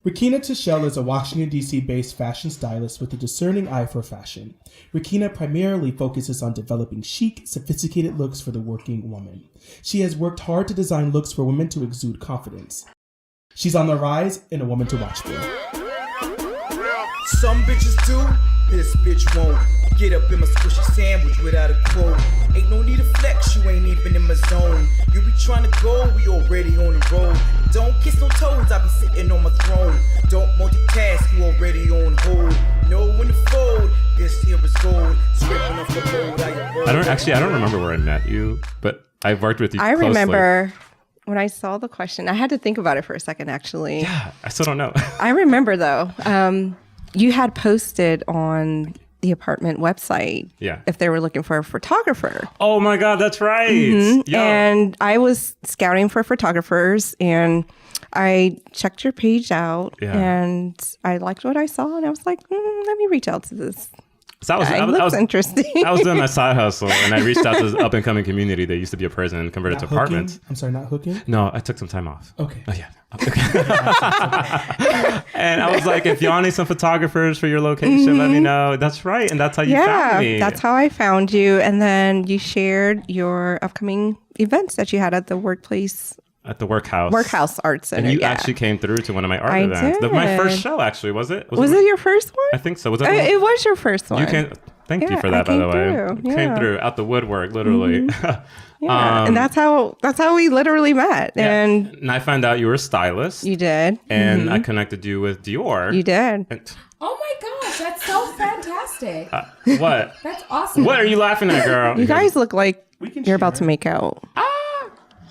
Requina Tichelle is a Washington, D.C.-based fashion stylist with a discerning eye for fashion. Requina primarily focuses on developing chic, sophisticated looks for the working woman. She has worked hard to design looks for women to exude confidence. She's on the rise and a woman to watch for. Some bitches do, this bitch won't. Get up in my squishy sandwich without a quote. Ain't no need to flex, you ain't even in my zone. You be trying to go, we already on the road. Don't kiss no toes, I be sitting on my throne. Don't multitask, you already on hold. Know when to fold, this here is gold. Scraping off the road, I don't remember where I met you, but I've worked with you closely. I remember when I saw the question, I had to think about it for a second, actually. Yeah, I still don't know. I remember, though. You had posted on the apartment website if they were looking for a photographer. Oh my God, that's right. Mm-hmm. And I was scouting for photographers and I checked your page out and I liked what I saw and I was like, let me reach out to this. So I was interesting. I was doing my side hustle and I reached out to this up and coming community that used to be a prison and converted to apartments. I'm sorry, not hooking? No, I took some time off. Okay. Oh yeah. Okay. And I was like, if y'all need some photographers for your location, let me know. That's right. And that's how you found me. That's how I found you. And then you shared your upcoming events that you had at the workplace. At the Workhouse Art Center. And you actually came through to one of my art events. Did. My first show, actually, was it? Was it your first one? I think so. Was it? It was your first one. Thank you for that, by the way. Yeah. Came through out the woodwork, literally. Yeah, and that's how we literally met. Yeah. And I found out you were a stylist. You did. And I connected you with Dior. You did. Oh my gosh, that's so fantastic. What? That's awesome. What are you laughing at, girl? You guys look like you're about to make out.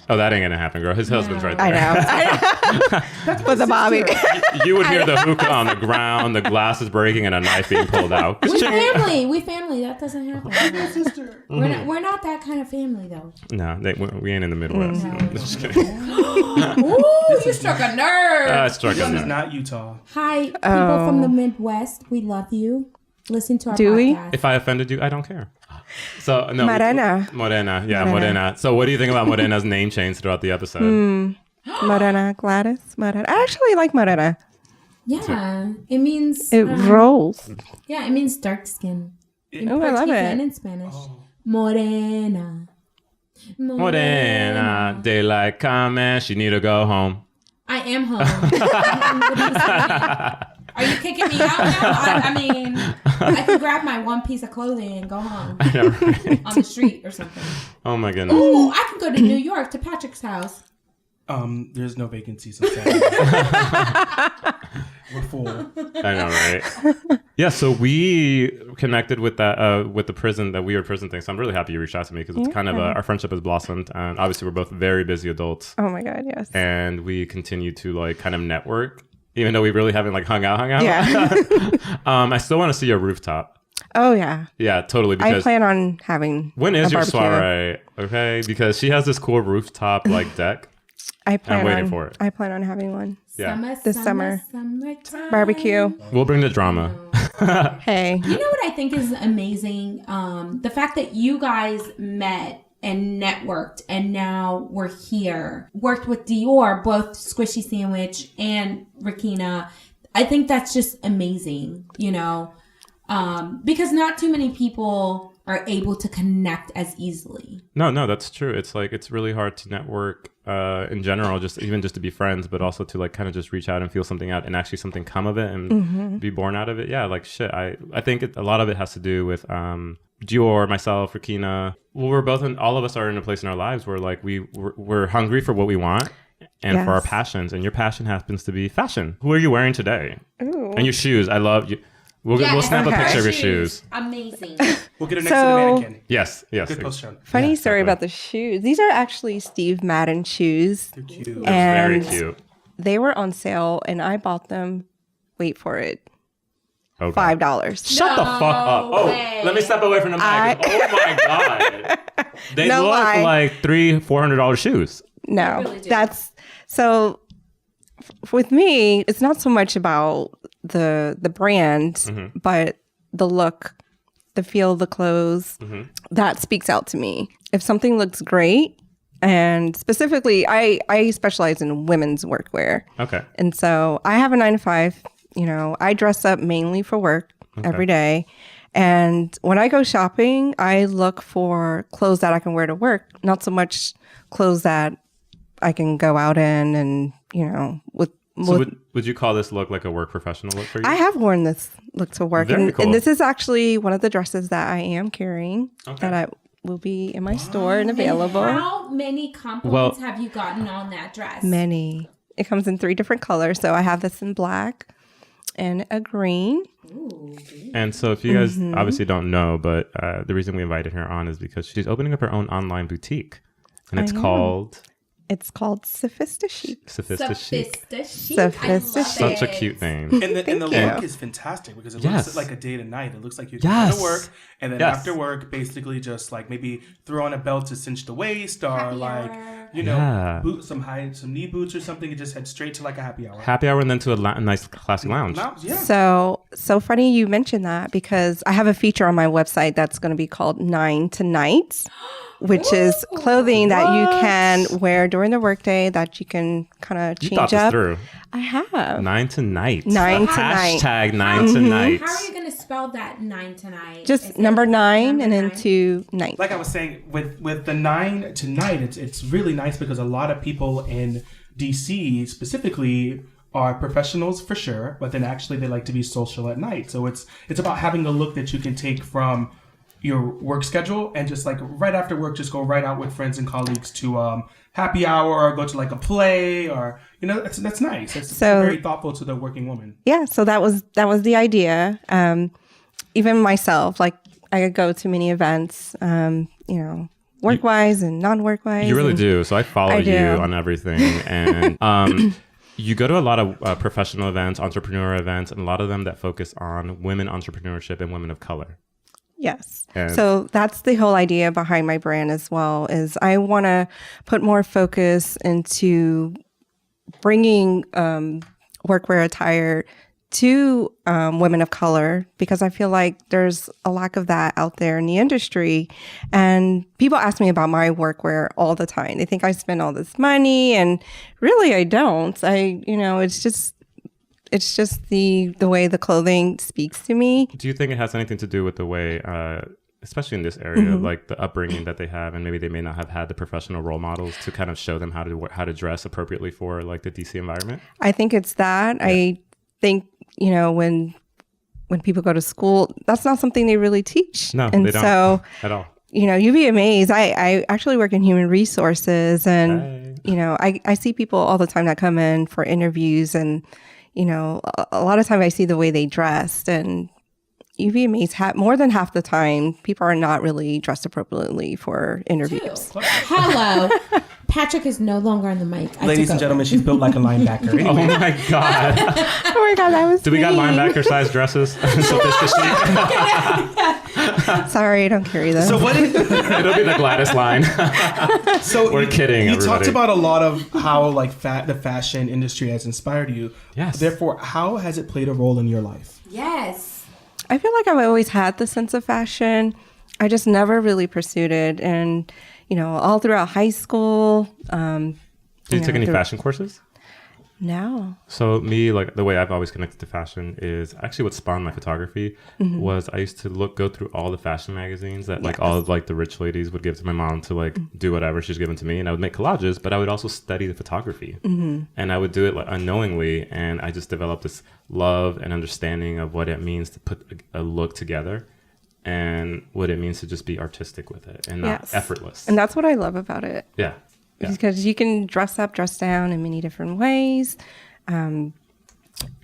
Oh, that ain't gonna happen, girl. His husband's right there. I know. That's with the bobby. You would hear the hookah on the ground, the glasses breaking, and a knife being pulled out. We family. That doesn't happen. My sister. We're not that kind of family, though. No, we ain't in the Midwest. No. Just kidding. Ooh, you struck a nerve. I struck a nerve. This is not Utah. Hi, people from the Midwest. We love you. Listen to our Do podcast. we? If I offended you, I don't care. So no, Morena. Morena. So what do you think about Morena's name change throughout the episode? Morena, Gladys, Morena. I actually like Morena. Yeah, it means it rolls. Yeah, it means dark skin. In I love it. And in Spanish, Morena. Morena, daylight coming. She need to go home. I am home. Are you kicking me out now? I mean, I can grab my one piece of clothing and go home. I know, right? On the street or something. Oh my goodness. Ooh, I can go to New York to Patrick's house. There's no vacancies on Saturday. We're full. I know, right? Yeah, so we connected with that with the prison thing. So I'm really happy you reached out to me because it's kind of our friendship has blossomed, and obviously we're both very busy adults. Oh my God, yes. And we continue to like kind of network. Even though we really haven't like hung out. Yeah. I still want to see your rooftop. Oh yeah. Yeah, totally. Because I plan on having. When is your barbecue. soiree? Okay, because she has this cool rooftop like deck. I'm waiting for it. I plan on having one. Yeah. This summer. Summertime. Barbecue. We'll bring the drama. Hey. You know what I think is amazing? The fact that you guys met and networked and now we're here. Worked with Dior, both Squishee Sandwich and Requina. I think that's just amazing, you know, because not too many people are able to connect as easily. No, that's true. It's like, it's really hard to network in general, just to be friends, but also to like kind of just reach out and feel something out and actually something come of it and be born out of it. Yeah, like shit. I think a lot of it has to do with Dior, myself, Requina. Well, all of us are in a place in our lives where like we're hungry for what we want and for our passions. And your passion happens to be fashion. Who are you wearing today? Ooh. And your shoes. I love you. We'll snap a picture of your shoes. Amazing. We'll get it next to the mannequin. Yes. Good post show. Funny story about the shoes. These are actually Steve Madden shoes. They're cute. They're very cute. They were on sale and I bought them. Wait for it. Okay. $5. Shut the fuck up. way. Let me step away from the mic. Oh my God. They look like $300-$400 shoes. No, really do. that's so with me, it's not so much about the brand, but the look, the feel of the clothes, that speaks out to me. If something looks great, And specifically, I specialize in women's workwear. Okay. And so I have a 9 to 5. You know, I dress up mainly for work every day. And when I go shopping, I look for clothes that I can wear to work, not so much clothes that I can go out in and, you know, So would you call this look like a work professional look for you? I have worn this look to work. Very cool. And this is actually one of the dresses that I am carrying that I will be in my store and available. And how many compliments have you gotten on that dress? Many. It comes in 3 different colors. So I have this in black and a green. Ooh. And so if you guys obviously don't know, but the reason we invited her on is because she's opening up her own online boutique. And it's called SophistiCHIC. SophistiCHIC. SophistiCHIC. Such a cute name. And the look is fantastic because it looks like a day to night. It looks like you're going to work, and then after work, basically just like maybe throw on a belt to cinch the waist, or some knee boots or something, and just head straight to like a happy hour. Happy hour, and then to a nice classy lounge. Yeah. So funny you mentioned that because I have a feature on my website that's going to be called 9 to Night, which is clothing that you can wear during the workday that you can kind of change up. You thought this through. I have. 9 to Night. 9 to Night. Hashtag 9 to Night. How are you going to spell that 9 to Night? Just number 9 and then to night. Like I was saying, with the 9 to Night, it's really nice because a lot of people in DC specifically are professionals for sure, but then actually they like to be social at night. So it's about having a look that you can take from your work schedule and just like right after work, just go right out with friends and colleagues to happy hour or go to like a play or, you know, that's nice. It's very thoughtful to the working woman. Yeah. So that was the idea. Even myself, like I could go to many events, you know, work-wise and non-work-wise. You really do. So I follow you on everything. And you go to a lot of professional events, entrepreneur events, and a lot of them that focus on women entrepreneurship and women of color. Yes. So that's the whole idea behind my brand as well, is I want to put more focus into bringing workwear attire to women of color, because I feel like there's a lack of that out there in the industry. And people ask me about my workwear all the time. They think I spend all this money, and really I don't. It's just the way the clothing speaks to me. Do you think it has anything to do with the way, especially in this area, like the upbringing that they have, and maybe they may not have had the professional role models to kind of show them how to dress appropriately for like the DC environment? I think it's that. Yeah. I think, you know, when people go to school, that's not something they really teach. No, and they don't so, at all. You know, you'd be amazed. I actually work in human resources, and you know, I see people all the time that come in for interviews, and you know, a lot of times I see the way they dressed, and you'd be amazed. More than half the time, people are not really dressed appropriately for interviews. Hello. Patrick is no longer on the mic. Ladies and gentlemen, she's built like a linebacker. Anyway. Oh my God. Oh my God, that was Do we got linebacker size dresses? Sorry, I don't carry them. So what is It'll be the Gladys line. So we're kidding. You everybody. talked about a lot of how like the fashion industry has inspired you. Yes. Therefore, how has it played a role in your life? Yes. I feel like I've always had the sense of fashion. I just never really pursued it. And, you know, all throughout high school. Did you take any fashion courses? No. So me, like the way I've always connected to fashion is actually what spawned my photography was I used to go through all the fashion magazines that like all of like the rich ladies would give to my mom to like do whatever she's given to me. And I would make collages, but I would also study the photography and I would do it like unknowingly. And I just developed this love and understanding of what it means to put a look together and what it means to just be artistic with it and not effortless. And that's what I love about it. Yeah. Because you can dress up, dress down in many different ways.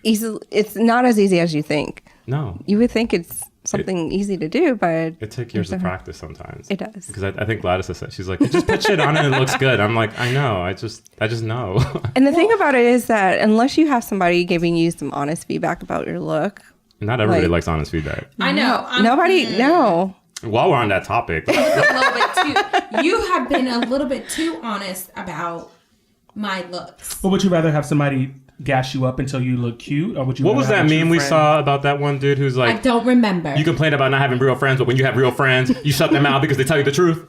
It's not as easy as you think. No. You would think it's something easy to do, but... It takes years of practice sometimes. It does. Because I think Gladys has said, she's like, just put shit on and it looks good. I'm like, I know. I just know. And the thing about it is that unless you have somebody giving you some honest feedback about your look... Not everybody likes honest feedback. I know. No. While we're on that topic, you have been a little bit too honest about my looks. Well, would you rather have somebody gas you up until you look cute, or would you? What was that meme we saw about that one dude who's like, I don't remember. You complain about not having real friends, but when you have real friends, you shut them out because they tell you the truth.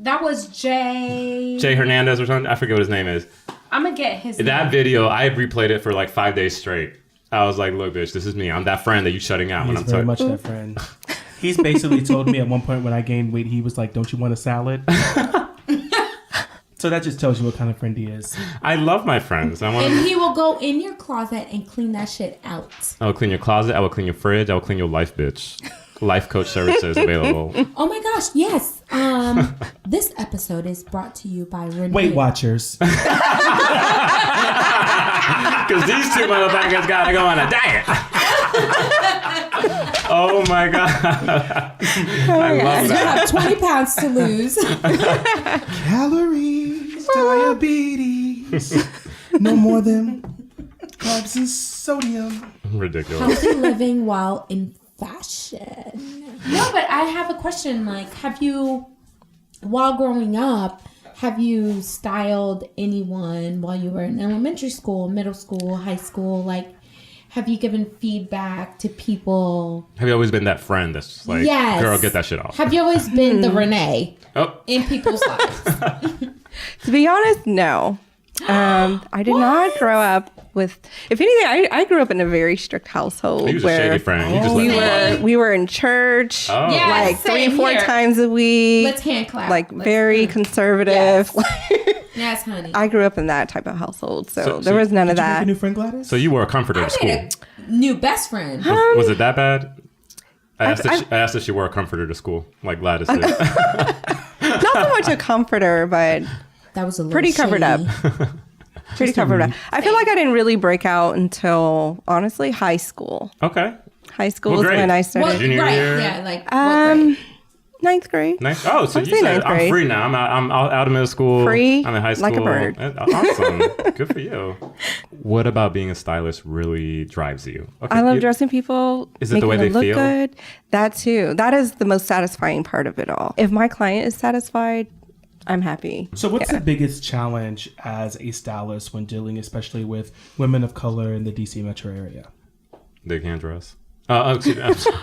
That was Jay Hernandez or something. I forget what his name is. I'm gonna get his That name. video, I replayed it for like 5 days straight. I was like, look, bitch, this is me. I'm that friend that you shutting out when I'm He's very talking. much that friend. He's basically told me at one point when I gained weight, he was like, don't you want a salad? So that just tells you what kind of friend he is. I love my friends. I want And he will go in your closet and clean that shit out. I will clean your closet. I will clean your fridge. I will clean your life, bitch. Life coach services available. Oh my gosh, yes. This episode is brought to you by Renee. Weight Watchers. Because these two motherfuckers gotta go on a diet. Oh my God. I love You that. have 20 pounds to lose. Calories, diabetes, no more than carbs and sodium. Ridiculous. Healthy living while in fashion. No, but I have a question. Like, have you, while growing up, have you styled anyone while you were in elementary school, middle school, high school? Like, have you given feedback to people? Have you always been that friend that's just like, Yes. girl, get that shit off? Have you always been the Renee Oh, in people's lives? To be honest, no. I did not grow up with. If anything, I grew up in a very strict household he was a where shady friend. You just let him we were in church Oh. Yeah. like same 3-4 here. times a week. Let's hand clap. Like Let's very hand- conservative. Yes, honey. I grew up in that type of household, so So there was none of Did you make that. a new friend, Gladys? So you were a comforter I to school. made a new best friend. Was it that bad? I asked if she wore a comforter to school, like Gladys did. Not so much a comforter, but That was a little pretty covered up. shady. Pretty covered up. I feel like I didn't really break out until honestly high school. Okay. High school What is grade? when I What, started. Junior right, year? yeah, like what grade? 9th grade. Nice. Oh, so I'd you say said ninth I'm grade. free now. I'm out of middle school. Free, I'm in high school. like a bird. Awesome. Good for you. What about being a stylist really drives you? Okay, I love you- dressing people. Is it the making way them they look feel? good. That too. That is the most satisfying part of it all. If my client is satisfied, I'm happy. So what's the biggest challenge as a stylist when dealing especially with women of color in the DC metro area? They can't dress. Excuse me. I'm sorry.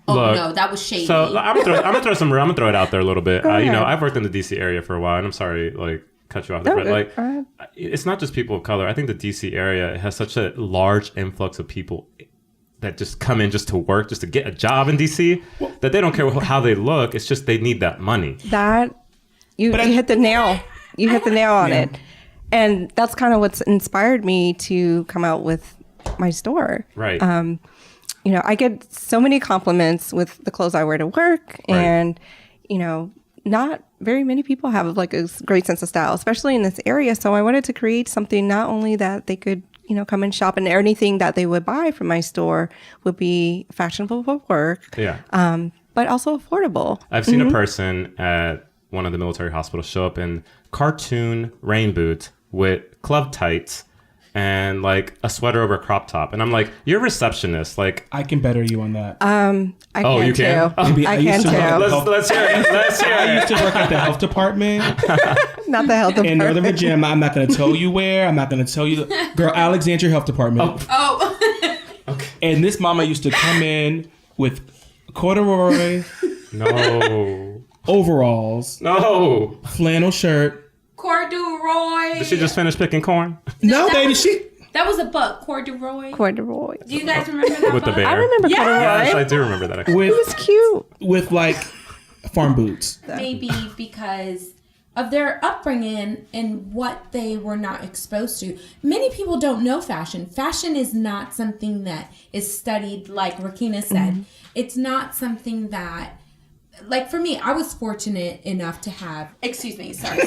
Oh Look, no, that was shady. So I'm gonna throw it out there a little bit. You know, ahead. I've worked in the DC area for a while, and I'm sorry, like cut you off. No, But like, go ahead. it's not just people of color. I think the DC area has such a large influx of people that just come in just to work, just to get a job in DC, that they don't care how they look. It's just they need that money. That you hit the nail. You hit the nail on Yeah. it. And that's kind of what's inspired me to come out with my store. Right. You know, I get so many compliments with the clothes I wear to work, Right. and you know, not very many people have like a great sense of style, especially in this area. So I wanted to create something not only that they could, you know, come and shop, and anything that they would buy from my store would be fashionable for work, Yeah. but also affordable. I've seen a person at one of the military hospitals show up in cartoon rain boots with club tights and like a sweater over a crop top. And I'm like, you're a receptionist. Like, I can better you on that. I Oh, can you can? too. Maybe I I used can to work- too. let's hear it. Let's hear I it. used to work at the health department Not the health in Northern department. Virginia. I'm not going to tell you where. I'm not going to tell you. Girl, Alexandria Health Department. oh, And this mama used to come in with corduroy No. overalls, No. flannel shirt. corduroy. Did she just finish picking corn? No, that baby, was- she. That was a book, corduroy. Corduroy. Do you guys remember that With the book? bear. I remember Yeah. corduroy. Yes, I do remember that. Actually. It was cute. with like farm boots. Maybe because of their upbringing and what they were not exposed to. Many people don't know fashion. Fashion is not something that is studied, like Requina said. It's not something that, like for me, I was fortunate enough to have, excuse me, sorry.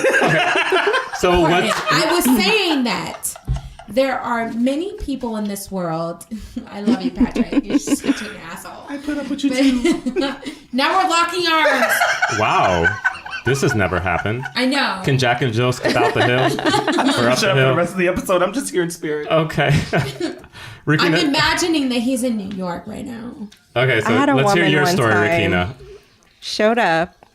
So what? I was saying that there are many people in this world. I love you, Patrick. You're such an asshole. I put up with you too. Now we're locking arms. Wow. This has never happened. I know. Can Jack and Jill skip out the hill? Or up the hill? of the episode. I'm just here in spirit. Okay. I'm Requina. imagining that he's in New York right now. Okay, so I had a let's hear woman your one story, time. Requina. Showed up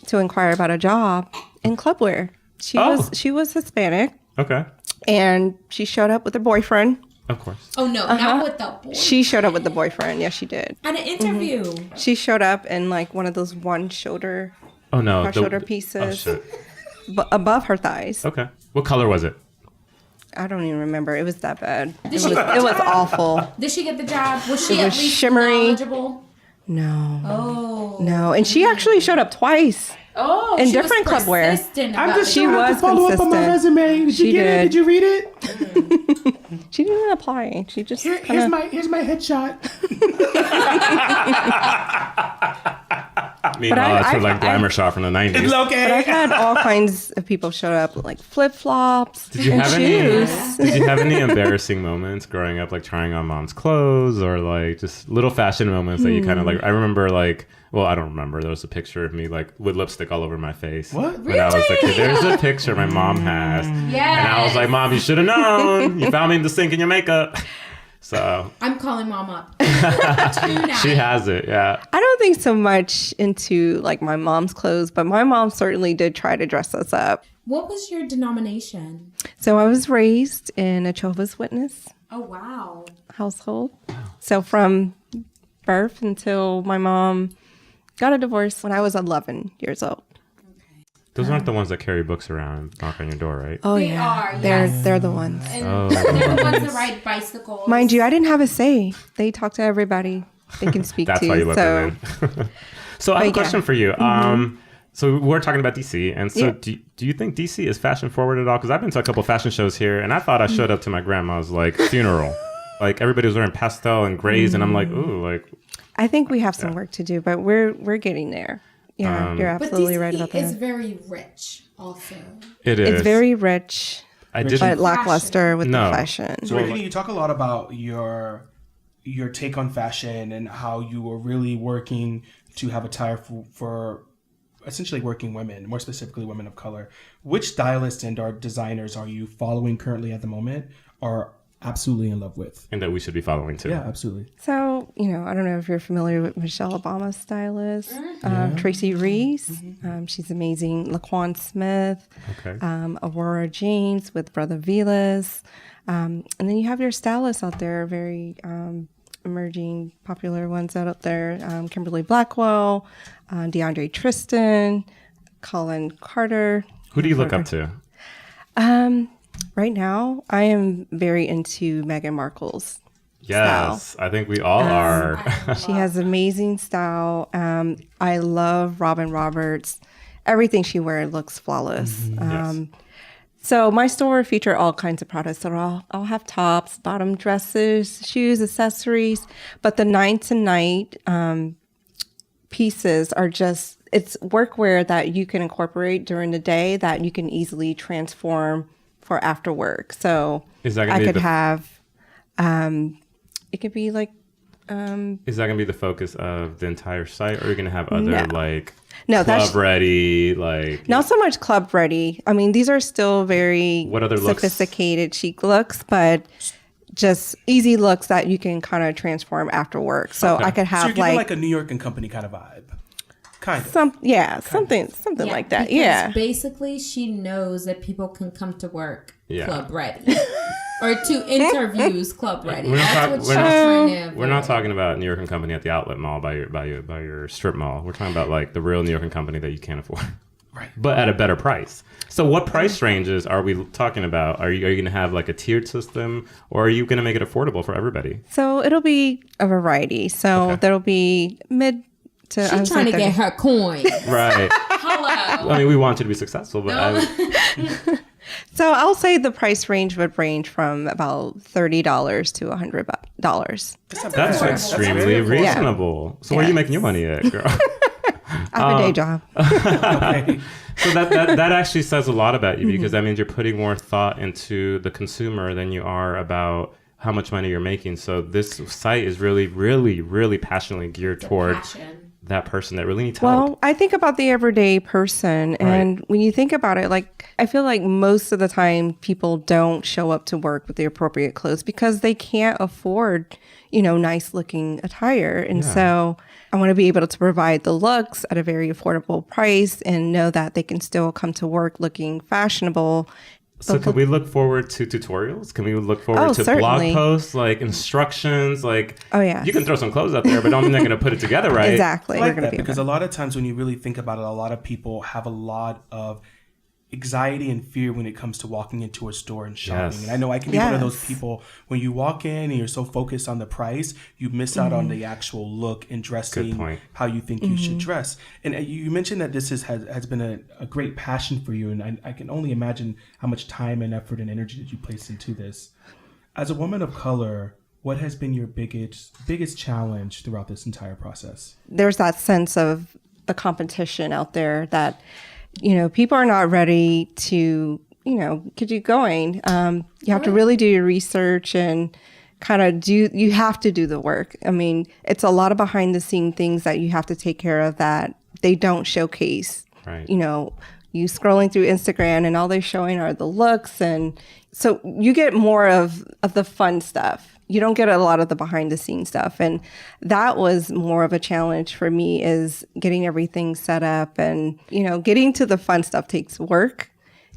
to inquire about a job in clubwear. She Oh. was Hispanic, Okay. and she showed up with her boyfriend. Of course. Oh no, not with the boy. She showed up with the boyfriend. Yes, she did. At an interview. She showed up in like one of those one shoulder Oh no, cross shoulder pieces Oh, shit. above her thighs. Okay. What color was it? I don't even remember. It was that bad. It she was, get the it was job? awful. Did she get the job? Was she It at was least shimmery. knowledgeable? No. Oh. No. And she actually showed up twice. Oh, In she different was clubwear. persistent I'm about just it. She trying to was follow up on my consistent. resume. Did She you get it? did. Did you read it? She didn't apply. She just Here's kinda, my headshot. Meanwhile, that's for like glamour shot from the 90s. But I've Okay. had all kinds of people show up, like flip flops Did you and have shoes. Did you have any embarrassing moments growing up, like trying on mom's clothes, or like just little fashion moments that you kind of like? I remember like, well, I don't remember. There was a picture of me like with lipstick all over my face. What? When I was a kid, there's a picture my mom has, Yes. and I was like, "Mom, you should have known. You found me in the sink in your makeup." So I'm calling mom up. Tonight. she has it. Yeah. I don't think so much into like my mom's clothes, but my mom certainly did try to dress us up. What was your denomination? So I was raised in a Jehovah's Witness Oh, wow. household. So from birth until my mom got a divorce when I was 11 years old. Those aren't the ones that carry books around and knock on your door, right? Oh They yeah, are, they're yes. they're the ones. And Oh. they're the ones that ride bicycles. Mind you, I didn't have a say. They talk to everybody they can speak That's to. why you let so them in. So I have a But yeah. question for you. So we're talking about DC, and so Yeah. do you think DC is fashion forward at all? Because I've been to a couple fashion shows here, and I thought I showed up to my grandma's like funeral. Like everybody was wearing pastel and grays, and I'm like, ooh, like I think we have some work to do, but we're getting there. Yeah, you're But absolutely DC right about is that. very rich also. it is. It's very rich, I but didn't. lackluster with No. the fashion. So, Requina, you talk a lot about your take on fashion and how you were really working to have attire for essentially working women, more specifically women of color. Which stylists and or designers are you following currently at the moment or absolutely in love with? And that we should be following too. Yeah, absolutely. So, I don't know if you're familiar with Michelle Obama's stylist, Tracy Reese. She's amazing. Laquan Smith, Okay. Aurora James with Brother Vilas. And then you have your stylists out there, very emerging, popular ones out there. Kimberly Blackwell, DeAndre Tristan, Colin Carter. Who do you look up to? Right now, I am very into Meghan Markle's Yes, I think we all are. She has amazing style. I love Robin Roberts. Everything she wears looks flawless. Yes. So my store feature all kinds of products. So I'll have tops, bottom dresses, shoes, accessories. But the night to night pieces are just, it's workwear that you can incorporate during the day that you can easily transform for after work. So Is that gonna I be could the- have, it could be like, Is that gonna be the focus of the entire site, or are you gonna have other No. like No, club that's- ready, like not so much club ready. I mean, these are still very What other looks? sophisticated chic looks, but just easy looks that you can kind of transform after work. So Okay. I could So you're have giving like, like a New York and Company kind of vibe. Kind of. something like that. because Yeah. Basically, she knows that people can come to work Yeah. club ready. Or to interviews club ready. We're not That's talk- what we're she's not- trying to We're not avoid. talking about New York and Company at the outlet mall by your strip mall. We're talking about like the real New York and Company that you can't afford, Right. but at a better price. So, what price ranges are we talking about? Are you going to have like a tiered system, or are you going to make it affordable for everybody? So it'll be a variety. So Okay. there'll be mid to. I She's would say trying to 30. get her coin. Right. Hello. I mean, we want you to be successful, but So I'll say the price range would range from about $30 to $100. that's very extremely affordable. reasonable. So, where are you making your money at, girl? I have a day job. So that actually says a lot about you, because that means you're putting more thought into the consumer than you are about how much money you're making. So this site is really, really, really passionately geared toward Passion. that person that really needs help. Well, I think about the everyday person. And when you think about it, like, I feel like most of the time people don't show up to work with the appropriate clothes because they can't afford, nice looking attire. And so I want to be able to provide the looks at a very affordable price and know that they can still come to work looking fashionable So can we look forward to tutorials? Can we look forward to certainly. blog posts, like instructions? Like, Oh, yeah. you can throw some clothes out there, but I don't think they're going to put it together right. Exactly. I like We're gonna that be because a lot of times when you really think about it, a lot of people have a lot of anxiety and fear when it comes to walking into a store and shopping. Yes. And I know I can be one of those Yes. people, when you walk in and you're so focused on the price, you miss out on the actual look and dressing, point. how you think you should dress. And you mentioned that this has been a great passion for you. And I can only imagine how much time and effort and energy that you place into this. As a woman of color, what has been your biggest challenge throughout this entire process? There's that sense of the competition out there that, people are not ready to, get you going. You have to really do your research and kind of you have to do the work. I mean, it's a lot of behind the scene things that you have to take care of that they don't showcase. Right. You scrolling through Instagram and all they're showing are the looks. And so you get more of the fun stuff. You don't get a lot of the behind the scenes stuff. And that was more of a challenge for me, is getting everything set up. And, getting to the fun stuff takes work.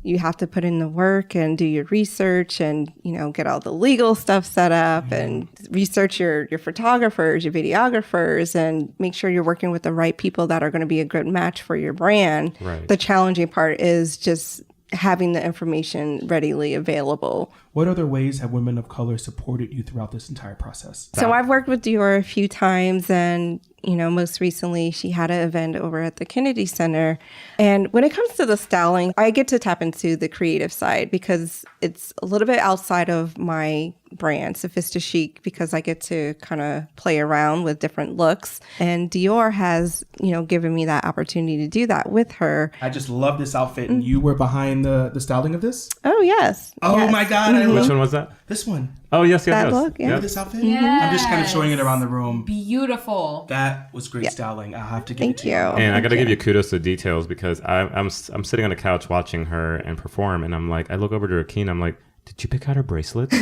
You have to put in the work and do your research and, get all the legal stuff set up and research your photographers, your videographers, and make sure you're working with the right people that are going to be a good match for your brand. Right. The challenging part is just having the information readily available. What other ways have women of color supported you throughout this entire process? So I've worked with Dior a few times, and most recently she had an event over at the Kennedy Center. And when it comes to the styling, I get to tap into the creative side because it's a little bit outside of my brand, SophistiCHIC, because I get to kind of play around with different looks. And Dior has, given me that opportunity to do that with her. I just love this outfit, and you were behind the styling of this? Oh, yes. Oh Yes. my God, I love Which one was that? this one. Oh, yes. That look, yeah. This outfit? I'm just kind of showing it around the room. Beautiful. That was great styling. I have to give it Thank to you. And I got to give you kudos to the details, because I'm sitting on the couch watching her and perform, and I'm like, I look over to Requina, I'm like, did you pick out her bracelets?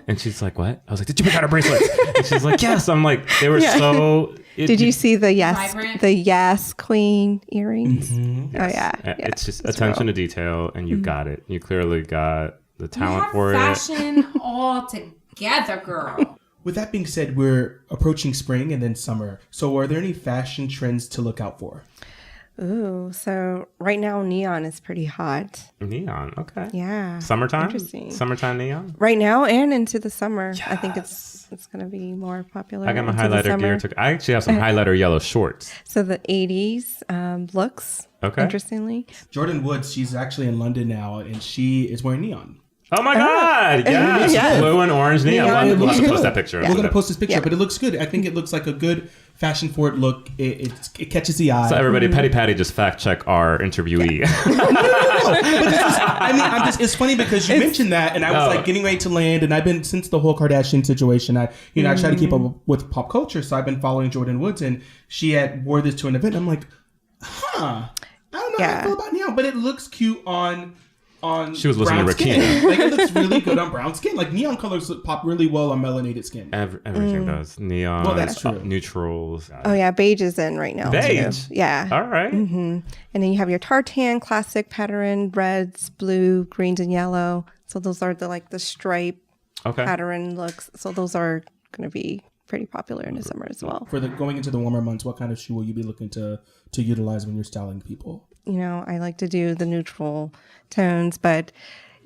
And she's like, what? I was like, did you pick out her bracelets? And she's like, yes. I'm like, they were so... Did you see the Vibrant. Yes Queen earrings? Mm-hmm. Oh, yeah. It's just attention to detail, and you got it. You clearly got the talent for it. Fashion all together, girl. With that being said, we're approaching spring and then summer. So are there any fashion trends to look out for? Ooh, so right now neon is pretty hot. Neon, okay. Yeah. Summertime? Interesting. Summertime neon? Right now and into the summer. I think it's going to be more popular. I got my into the highlighter summer. gear. I actually have some highlighter yellow shorts. So the 80s looks, Okay. interestingly. Jordan Woods, she's actually in London now, and she is wearing neon. Oh my God! Yes, Yes. blue and orange neon. Neon. We'll have to It post looks that good. picture. We're going to post this picture, Yeah. but it looks good. I think it looks like a good fashion forward look. It catches the eye. So everybody, Petty Patty just fact check our interviewee. It's funny because you mentioned that, and I was like getting ready to land, and I've been, since the whole Kardashian situation, I try to keep up with pop culture, so I've been following Jordan Woods, and she had wore this to an event. And I'm like, I don't know how I feel about neon, but it looks cute on She was listening brown to skin. Requina. Like, it looks really good on brown skin. Like, neon colors pop really well on melanated skin. Everything does. Neon. Well, that's true. Neutrals. Oh, yeah. Beige is in right now. Beige? Too. Yeah. All right. And then you have your tartan classic pattern, reds, blue, greens, and yellow. So those are the stripe Okay. pattern looks. So those are going to be pretty popular in the summer as well. For going into the warmer months, what kind of shoe will you be looking to utilize when you're styling people? I like to do the neutral tones, but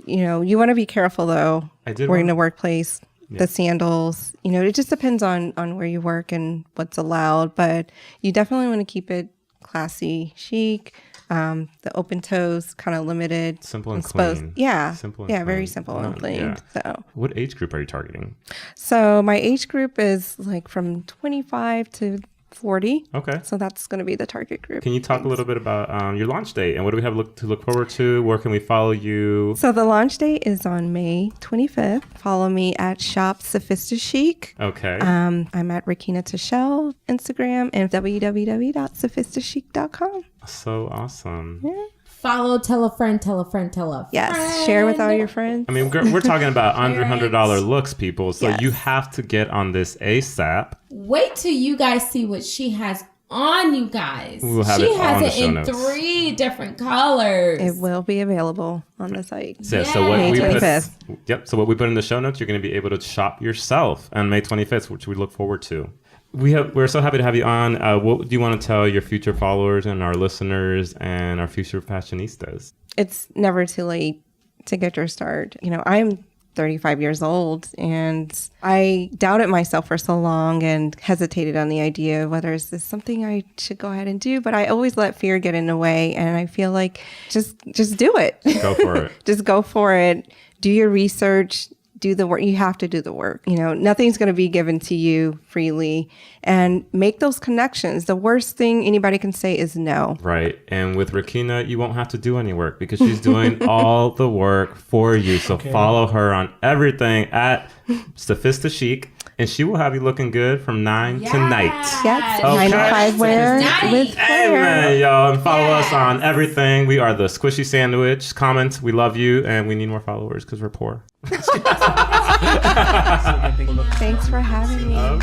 you want to be careful though. We're in the workplace. The sandals, it just depends on where you work and what's allowed, but you definitely want to keep it classy, chic. The open toes, kind of limited, Simple and exposed. clean. Yeah, Simple and yeah, very clean. simple and clean. Yeah. So, What age group are you targeting? so my age group is from 25 to 40. Okay. So that's going to be the target group. Can you talk a little bit about your launch date and what do we have to look forward to? Where can we follow you? So the launch date is on May 25th. Follow me at Shop SophistiCHIC. Okay. I'm at Requina Tashell, Instagram, and www.sophistichic.com. So awesome. Follow, tell a friend, tell a friend, tell a Yes, friend. share with all your friends. I mean, we're talking about under $100 looks, people. So Yes. you have to get on this ASAP. Wait till you guys see what she has on, you guys. We'll have She it has on the it show in notes. 3 different colors. It will be available on the site. Yeah, so what May we 25th. So what we put in the show notes, you're going to be able to shop yourself on May 25th, which we look forward to. We're so happy to have you on. What do you want to tell your future followers and our listeners and our future fashionistas? It's never too late to get your start. You know, I'm 35 years old and I doubted myself for so long and hesitated on the idea of whether is this something I should go ahead and do, but I always let fear get in the way, and I feel like just do it. Go for it. Just go for it. Do your research. Do the work. You have to do the work. You know, nothing's going to be given to you freely, and make those connections. The worst thing anybody can say is no. Right. And with Requina, you won't have to do any work because she's doing all the work for you. So follow her on everything at SophistiCHIC, and she will have you looking good from 9 tonight. Yes, Okay. 95 wear Nice. with flair. Amen, y'all. And follow us on everything. We are the Squishee Sandwich. Comment. We love you, and we need more followers because we're poor. Thanks for having me.